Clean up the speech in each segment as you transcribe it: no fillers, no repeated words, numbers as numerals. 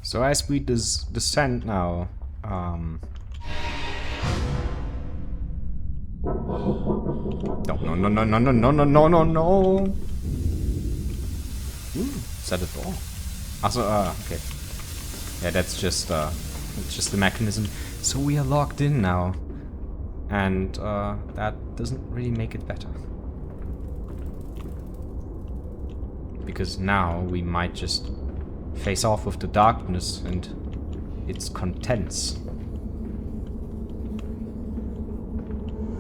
So as we descend now, no, no, no, no, no, no, no, no, no, no, no. Ooh, is that a door? Also, okay. Yeah, that's just the mechanism. So we are locked in now. And, that doesn't really make it better. Because now we might just face off with the darkness and its contents.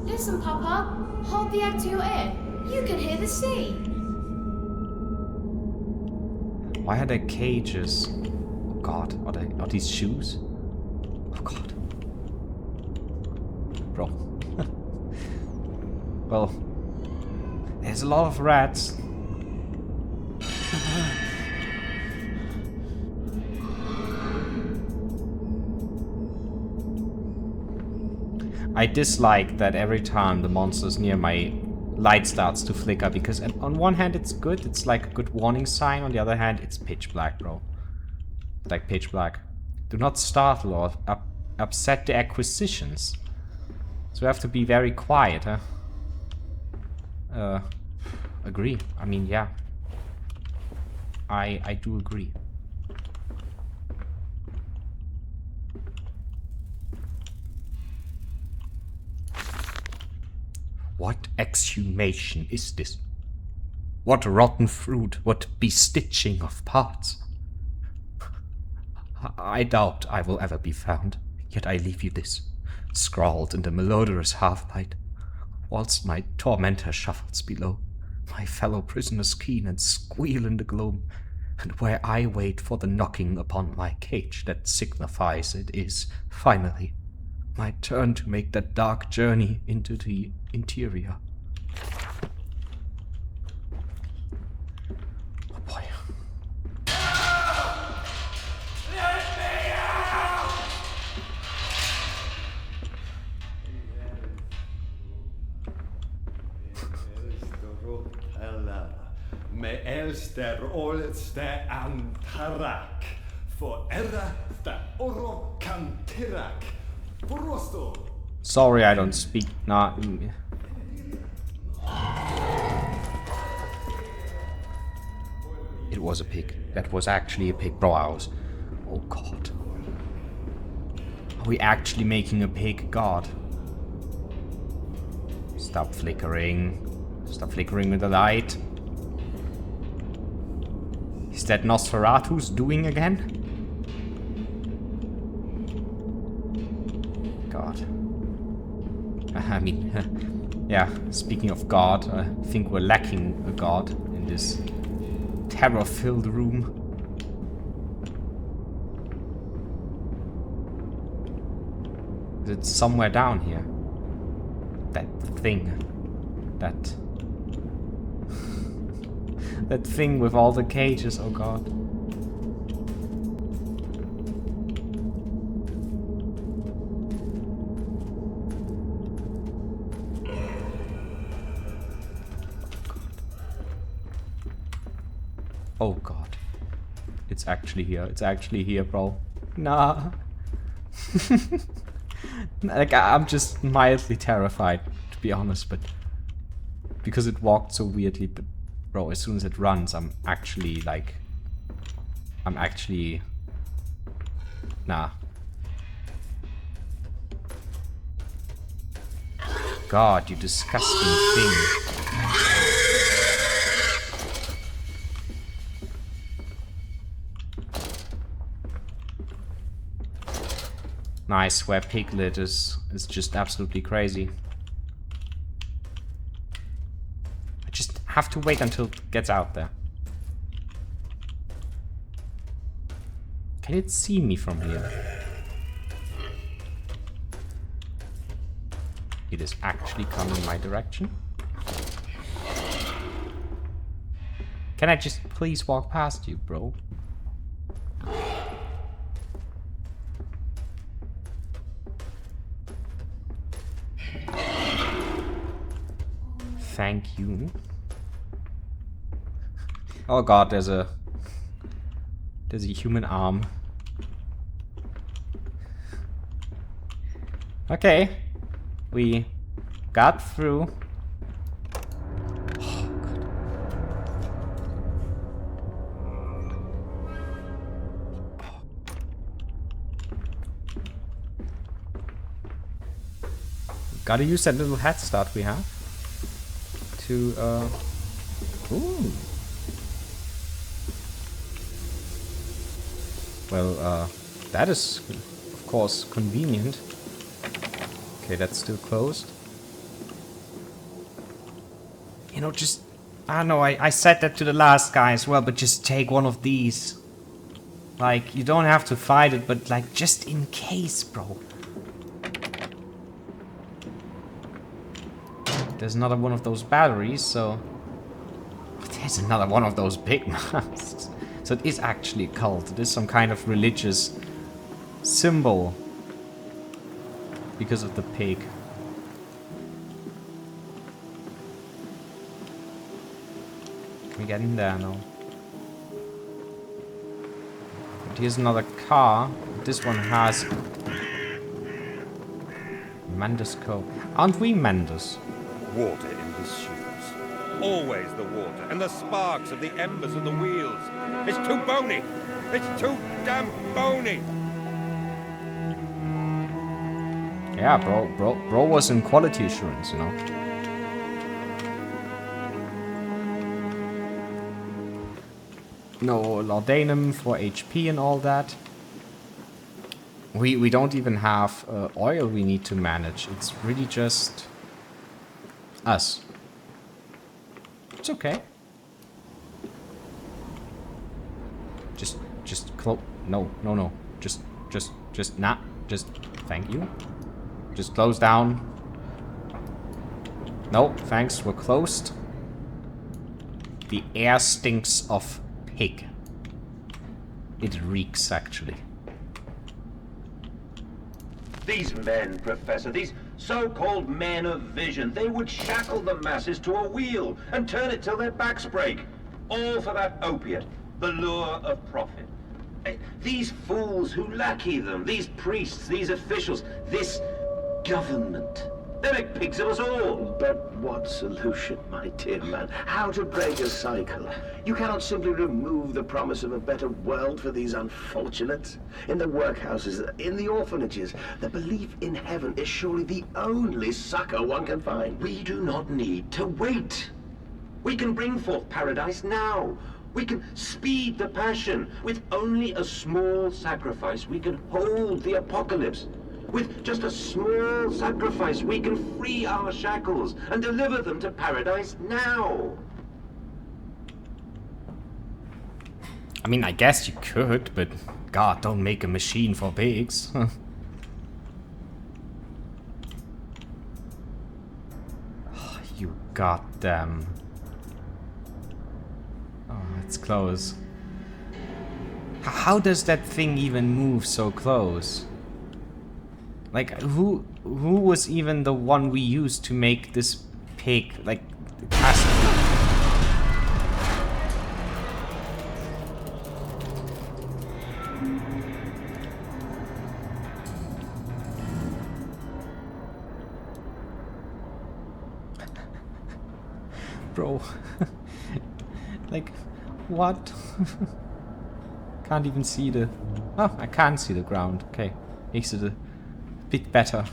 Listen, Papa. Hold the egg to your ear. You can hear the sea. Why are there cages? Oh god, are these shoes? Oh god. Bro. Well, there's a lot of rats. I dislike that every time the monster's near, my light starts to flicker, because on one hand it's good, it's like a good warning sign, on the other hand it's pitch black, bro. Like pitch black. Do not startle or upset the acquisitions. So we have to be very quiet, huh? Agree. I mean, yeah. I do agree. What exhumation is this? What rotten fruit, what bestitching of parts? I doubt I will ever be found, yet I leave you this, scrawled in the malodorous half-light, whilst my tormentor shuffles below, my fellow prisoners keen and squeal in the gloom, and where I wait for the knocking upon my cage that signifies it is, finally, my turn to make that dark journey into the interior. Oh boy. Let me out! Me elster olste antarak, for erra the oro kantirak. Prosto. Sorry, I don't speak. Nah. It was a pig. That was actually a pig. Bro, I was... Oh god. Are we actually making a pig god? Stop flickering. Stop flickering with the light. Is that Nosferatu's doing again? God. I mean, yeah, speaking of God, I think we're lacking a god in this terror-filled room. It's somewhere down here. That thing. That... that thing with all the cages, oh god. Oh god. It's actually here. It's actually here, bro. Nah. Like, I'm just mildly terrified, to be honest, but... because it walked so weirdly, but... bro, as soon as it runs, I'm actually, like... Nah. God, you disgusting thing. Nice, where Piglet is just absolutely crazy. I just have to wait until it gets out there. Can it see me from here? It is actually coming my direction. Can I just please walk past you, bro? Thank you. Oh god, there's a human arm. Okay. We got through. Oh, God. Gotta use that little head start we have to, ooh. Well, that is, of course, convenient. Okay, that's still closed. You know, just... I don't know, I said that to the last guy as well, but just take one of these. Like, you don't have to fight it, but, like, just in case, bro. There's another one of those batteries, so... There's another one of those big masks. So it is actually a cult. It is some kind of religious symbol. Because of the pig. Can we get in there now? But here's another car. This one has... Mendes Co. Aren't we Mendes? Water in the shoes. Always the water and the sparks of the embers of the wheels. It's too bony. It's too damn bony. Yeah, bro was in quality assurance, you know. No laudanum for HP and all that. We don't even have oil we need to manage. It's really just us. It's okay. Just close. No. Just nah. Just thank you. Just close down. No, thanks. We're closed. The air stinks of pig. It reeks, actually. These men, Professor, these so-called men of vision, they would shackle the masses to a wheel and turn it till their backs break. All for that opiate, the lure of profit. These fools who lackey them, these priests, these officials, this government. They make pigs of us all. But what solution, my dear man? How to break a cycle? You cannot simply remove the promise of a better world for these unfortunates. In the workhouses, in the orphanages, the belief in heaven is surely the only succor one can find. We do not need to wait. We can bring forth paradise now. We can speed the passion. With only a small sacrifice, we can hold the apocalypse. With just a small sacrifice, we can free our shackles and deliver them to paradise now. I mean, I guess you could, but God, don't make a machine for pigs. Oh, you goddamn. Oh, it's close. How does that thing even move so close? Like, who was even the one we used to make this pig, like, Bro. Like, what? Can't even see the... Oh, I can't see the ground. Okay. Makes it a bit better.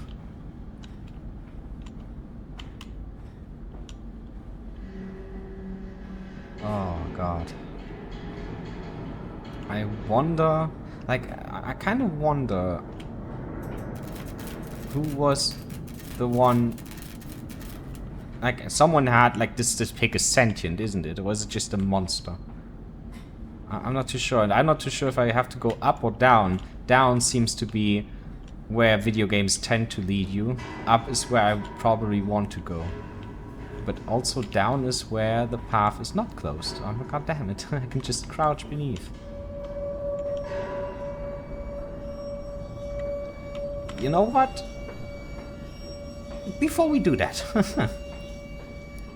Oh god. I wonder, like, I kind of wonder who was the one, like, someone had, like, this pig is sentient, isn't it? Or was it just a monster? I'm not too sure, and I'm not too sure if I have to go up or down. Down seems to be where video games tend to lead you. Up is where I probably want to go. But also down is where the path is not closed. Oh god damn it, I can just crouch beneath. You know what? Before we do that,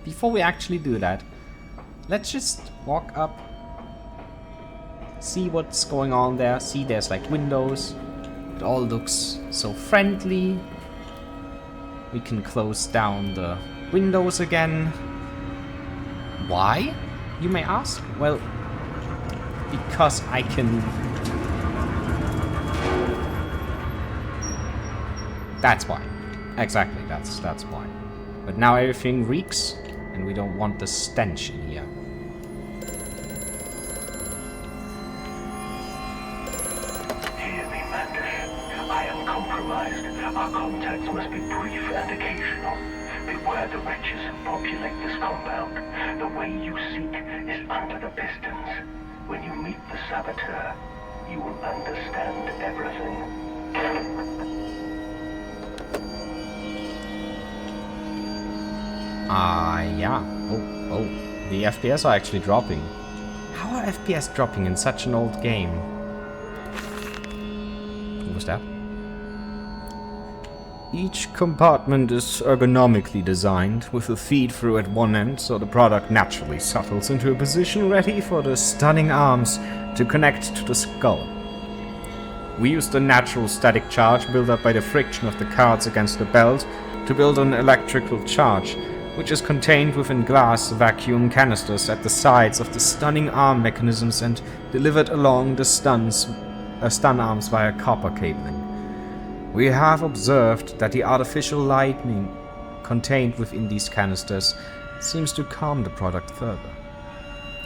before we actually do that, let's just walk up, see what's going on there, see there's like windows. It all looks so friendly. We can close down the windows again. Why, you may ask? Well, because I can... That's why. Exactly, that's why. But now everything reeks, and we don't want the stench in here. Hear me, Mantis. I am compromised. Our contacts must be brief and occasional. Beware the wretches who populate this compound. The way you seek is under the pistons. When you meet the saboteur, you will understand everything. Yeah. Oh. The FPS are actually dropping. How are FPS dropping in such an old game? What was that? Each compartment is ergonomically designed, with a feed-through at one end, so the product naturally settles into a position ready for the stunning arms to connect to the skull. We use the natural static charge built up by the friction of the cards against the belt to build an electrical charge, which is contained within glass vacuum canisters at the sides of the stunning arm mechanisms and delivered along the stun arms via copper cabling. We have observed that the artificial lighting contained within these canisters seems to calm the product further.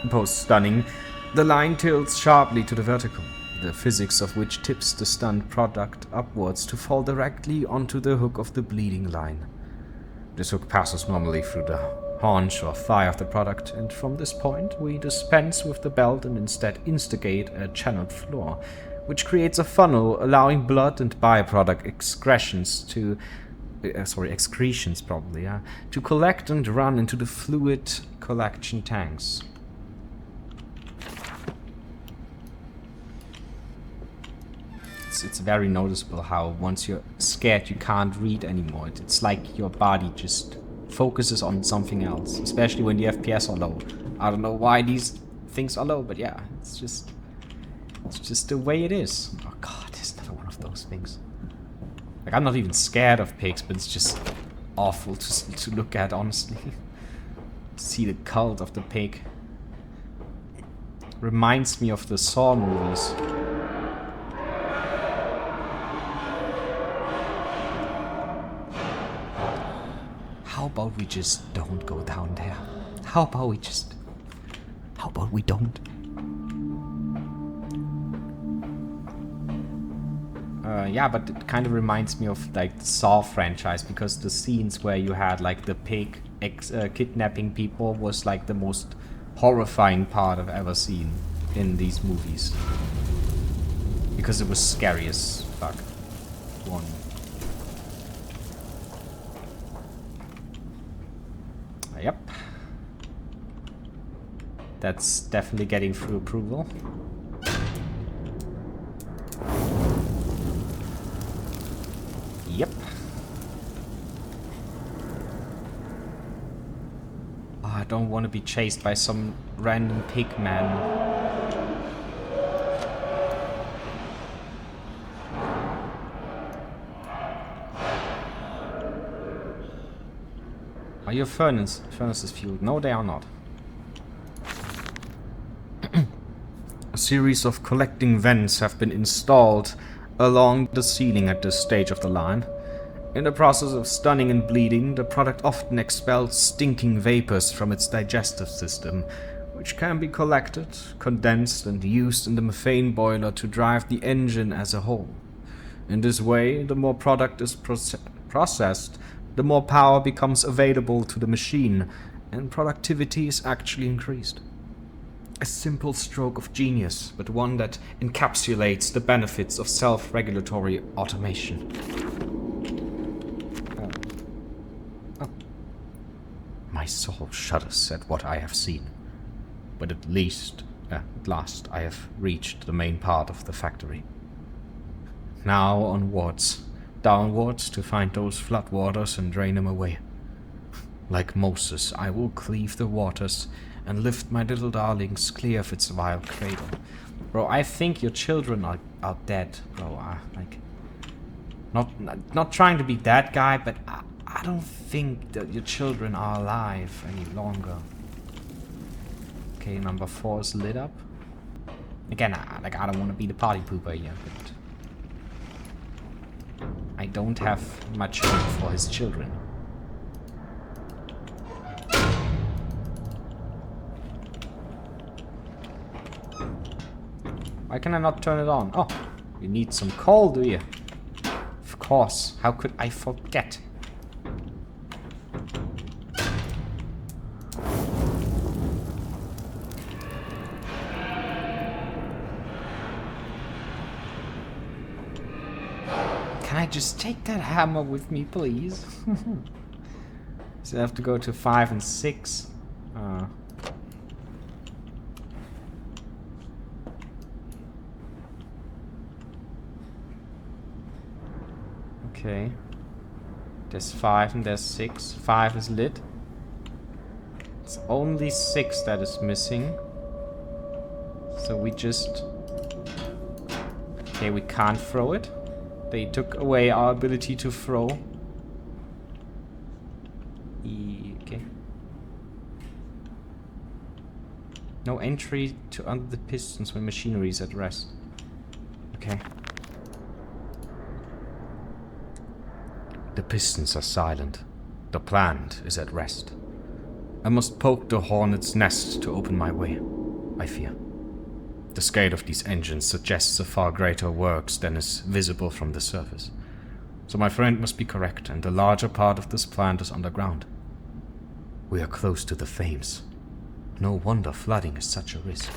Post-stunning, the line tilts sharply to the vertical, the physics of which tips the stunned product upwards to fall directly onto the hook of the bleeding line. This hook passes normally through the haunch or thigh of the product, and from this point we dispense with the belt and instead instigate a channeled floor, which creates a funnel allowing blood and byproduct excretions to collect and run into the fluid collection tanks. It's very noticeable how once you're scared you can't read anymore. It's like your body just focuses on something else, especially when the FPS are low. I don't know why these things are low, but yeah, it's just the way it is. Oh god, it's another one of those things. Like, I'm not even scared of pigs, but it's just awful to look at, honestly. See the cult of the pig. Reminds me of the Saw movies. How about we just don't go down there? How about we don't? Yeah, but it kind of reminds me of like the Saw franchise, because the scenes where you had like the pig kidnapping people was like the most horrifying part I've ever seen in these movies. Because it was scary as fuck. One. Yep. That's definitely getting through approval. Yep. Oh, I don't want to be chased by some random pig man. Are your furnaces fueled? No, they are not. A series of collecting vents have been installed along the ceiling at this stage of the line. In the process of stunning and bleeding, the product often expels stinking vapors from its digestive system, which can be collected, condensed, and used in the methane boiler to drive the engine as a whole. In this way, the more product is processed, the more power becomes available to the machine, and productivity is actually increased. A simple stroke of genius, but one that encapsulates the benefits of self-regulatory automation. My soul shudders at what I have seen, but at last I have reached the main part of the factory. Now onwards, downwards to find those floodwaters and drain them away. Like Moses, I will cleave the waters and lift my little darlings clear of its vile cradle. Bro, I think your children are dead, bro. Like, not trying to be that guy, but I don't think that your children are alive any longer. Okay, number 4 is lit up. Again, I don't want to be the party pooper here, but I don't have much hope for his children. Why can I not turn it on? Oh, you need some coal, do you? Of course. How could I forget? Can I just take that hammer with me, please? So I have to go to 5 and 6. Okay. There's 5 and there's 6. 5 is lit. It's only 6 that is missing. So we just... Okay, we can't throw it. They took away our ability to throw. Okay. No entry to under the pistons when machinery is at rest. Okay. The pistons are silent. The plant is at rest. I must poke the hornet's nest to open my way, I fear. The scale of these engines suggests a far greater works than is visible from the surface. So my friend must be correct, and the larger part of this plant is underground. We are close to the flames. No wonder flooding is such a risk.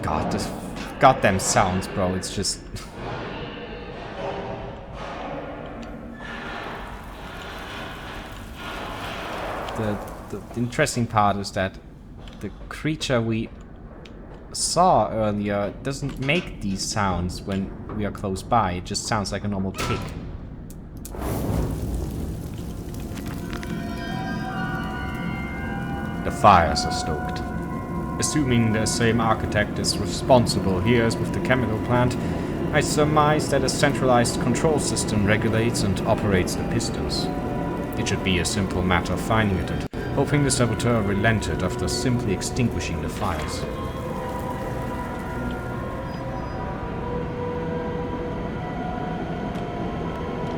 God, this goddamn sounds, bro. It's just... The interesting part is that the creature we saw earlier doesn't make these sounds when we are close by. It just sounds like a normal pig. The fires are stoked. Assuming the same architect is responsible here as with the chemical plant, I surmise that a centralized control system regulates and operates the pistons. It should be a simple matter of finding it and hoping the saboteur relented after simply extinguishing the fires.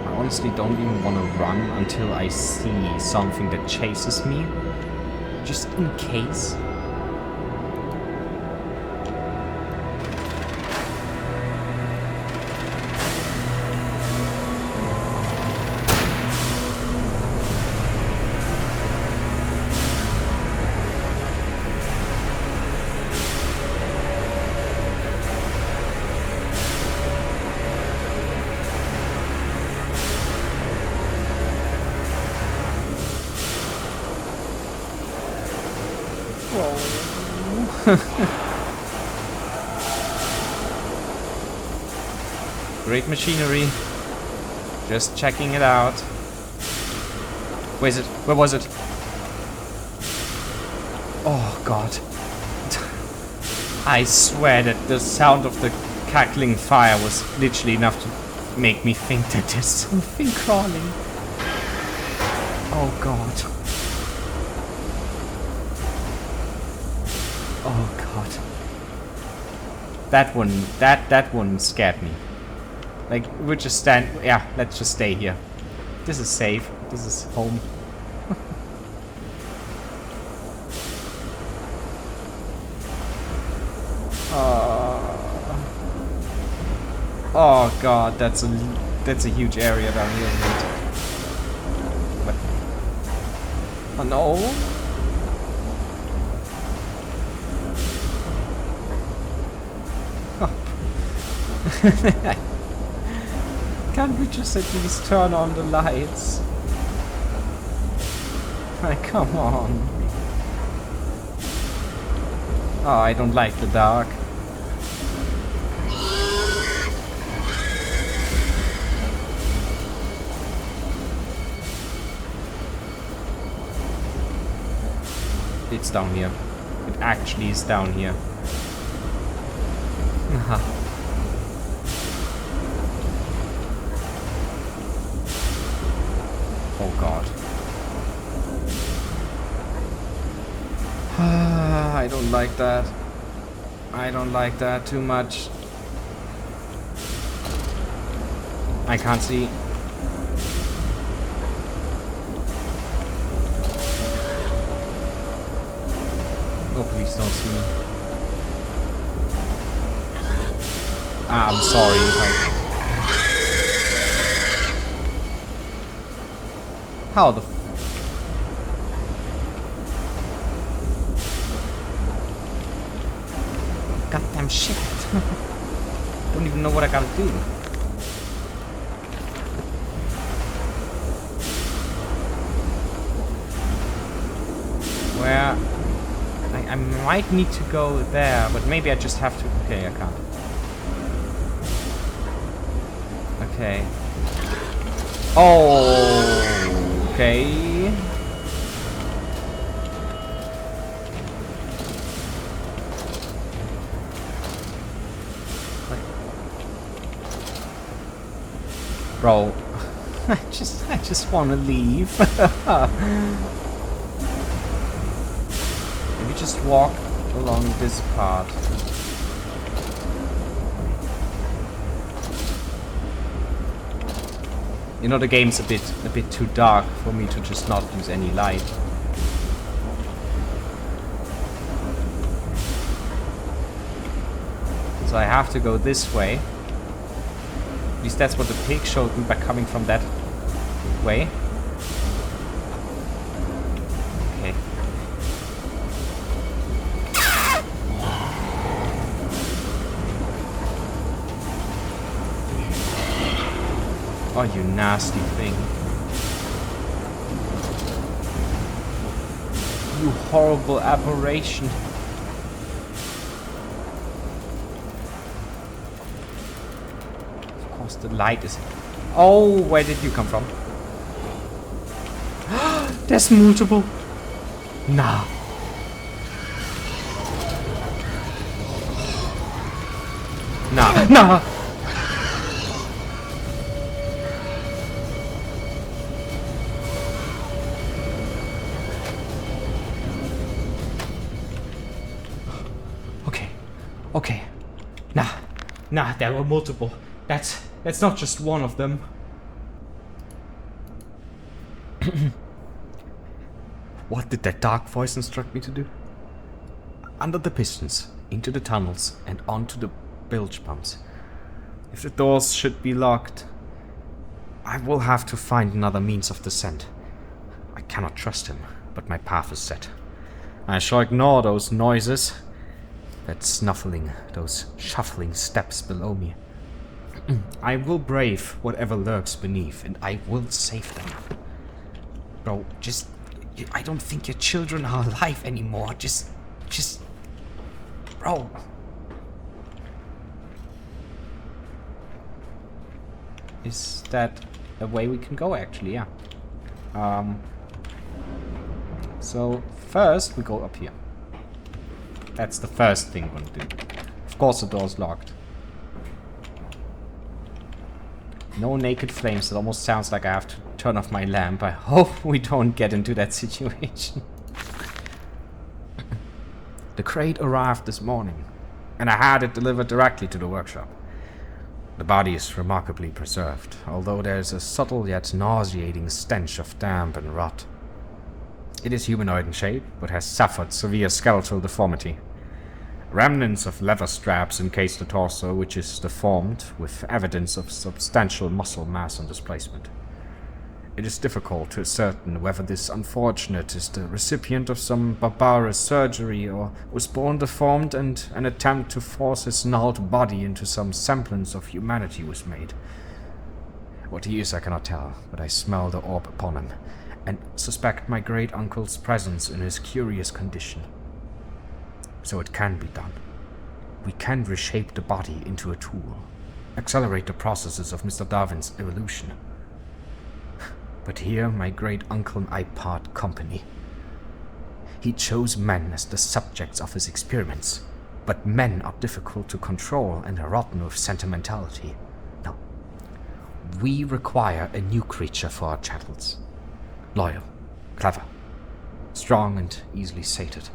I honestly don't even want to run until I see something that chases me, just in case. Great machinery. Just checking it out. Where is it? Where was it? Oh god. I swear that the sound of the cackling fire was literally enough to make me think that there's something crawling. Oh god. Oh god. That one scared me. Like, we're just yeah, let's just stay here. This is safe. This is home. Oh god, that's a huge area down here. What? Oh no. Can't we just at least turn on the lights? Like, come on. Oh, I don't like the dark. It's down here. It actually is down here. Oh god. I don't like that. I don't like that too much. I can't see. Oh, please don't see me. Ah, I'm sorry. How the goddamn shit. Don't even know what I gotta do. Where I might need to go there, but maybe I just have to. Okay, I can't. Okay. Oh, okay. Bro, I just want to leave. Maybe just walk along this part. You know, the game's a bit too dark for me to just not use any light. So I have to go this way. At least that's what the pig showed me by coming from that way. Okay. Oh, you nasty thing. You horrible aberration. Of course, the light is... Oh, where did you come from? There's multiple. Nah. Nah, nah. Okay. Nah, there were multiple. That's not just one of them. What did that dark voice instruct me to do? Under the pistons, into the tunnels, and onto the bilge pumps. If the doors should be locked, I will have to find another means of descent. I cannot trust him, but my path is set. I shall ignore those noises. That snuffling, those shuffling steps below me. I will brave whatever lurks beneath, and I will save them. Bro, I don't think your children are alive anymore. Just... Bro. Is that a way we can go, actually? Yeah. So, first we go up here. That's the first thing we're gonna do. Of course the door's locked. No naked flames. It almost sounds like I have to turn off my lamp. I hope we don't get into that situation. The crate arrived this morning, and I had it delivered directly to the workshop. The body is remarkably preserved, although there's a subtle yet nauseating stench of damp and rot. It is humanoid in shape, but has suffered severe skeletal deformity. Remnants of leather straps encase the torso, which is deformed, with evidence of substantial muscle mass and displacement. It is difficult to ascertain whether this unfortunate is the recipient of some barbarous surgery or was born deformed and an attempt to force his gnarled body into some semblance of humanity was made. What he is I cannot tell, but I smell the orb upon him, and suspect my great-uncle's presence in his curious condition. So it can be done. We can reshape the body into a tool, accelerate the processes of Mr. Darwin's evolution. But here my great-uncle and I part company. He chose men as the subjects of his experiments, But men are difficult to control and are rotten with sentimentality. No. We require a new creature for our chattels. Loyal, clever, strong and easily sated.